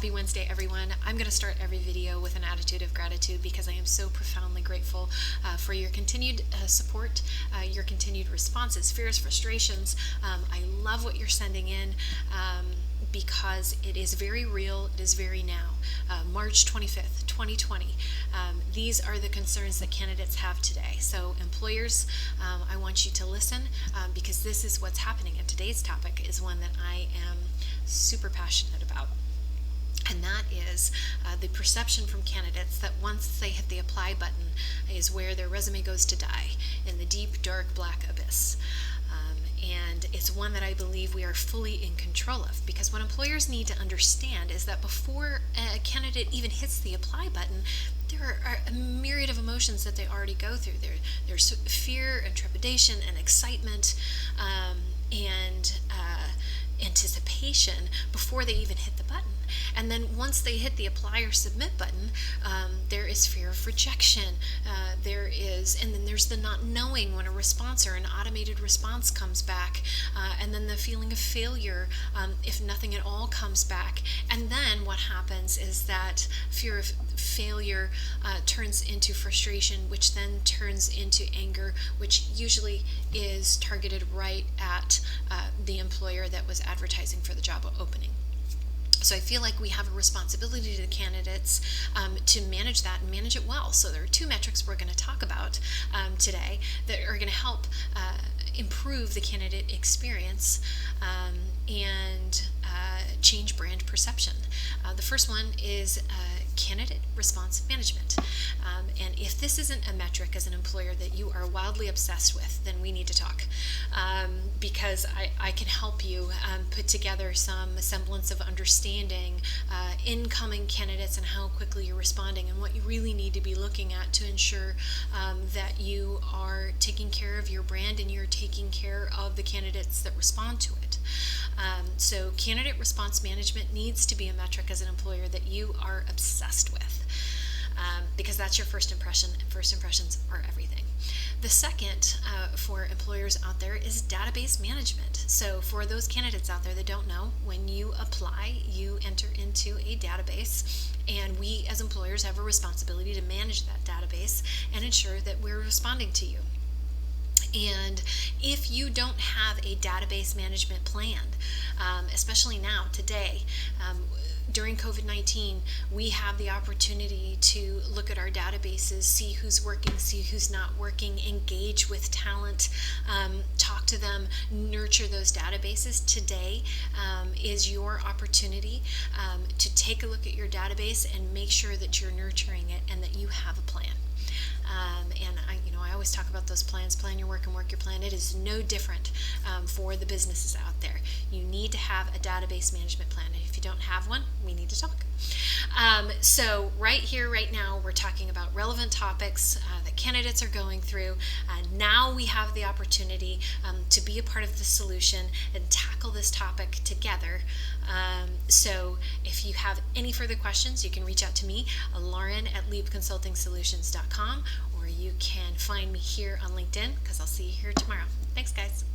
Happy Wednesday, everyone. I'm going to start every video with an attitude of gratitude because I am so profoundly grateful for your continued support, your continued responses, fears, frustrations. I love what you're sending in because it is very real, it is very now. March 25th, 2020. These are the concerns that candidates have today. So employers, I want you to listen because this is what's happening. And today's topic is one that I am super passionate about. And that is the perception from candidates that once they hit the apply button is where their resume goes to die in the deep, dark, black abyss. And it's one that I believe we are fully in control of, because what employers need to understand is that before a candidate even hits the apply button, there are a myriad of emotions that they already go through. There's fear and trepidation and excitement and anticipation before they even hit the button. And then once they hit the apply or submit button, there is fear of rejection. And then there's the not knowing when a response or an automated response comes back, and then the feeling of failure if nothing at all comes back. And then what happens is that fear of failure turns into frustration, which then turns into anger, which usually is targeted right at the employer that was advertising for the job opening. So I feel like we have a responsibility to the candidates to manage that and manage it well. So there are two metrics we're going to talk about today that are going to help improve the candidate experience and change brand perception. The first one is candidate response management. And if this isn't a metric as an employer that you are wildly obsessed with, then we need to talk, because I can help you put together some semblance of understanding incoming candidates and how quickly you're responding and what you really need to be looking at to ensure that you are taking care of your brand and you're taking care of the candidates that respond to it. So candidate response management needs to be a metric as an employer that you are obsessed with, because that's your first impression, and first impressions are everything. The second for employers out there is database management. So for those candidates out there that don't know, when you apply, you enter into a database, and we as employers have a responsibility to manage that database and ensure that we're responding to you. And if you don't have a database management plan, especially now, today, during COVID-19, we have the opportunity to look at our databases, see who's working, see who's not working, engage with talent, talk to them, nurture those databases. Today is your opportunity to take a look at your database and make sure that you're nurturing it and that you have a plan. And I always talk about those plans. Plan your work and work your plan. It is no different for the businesses out there. You need to have a database management plan. And if you don't have one, we need to talk. So right here, right now, we're talking about relevant topics that candidates are going through. Now we have the opportunity to be a part of the solution and tackle this topic together. So if you have any further questions, you can reach out to me, Lauren at LeapConsultingSolutions.com, or you can find me here on LinkedIn, because I'll see you here tomorrow. Thanks, guys.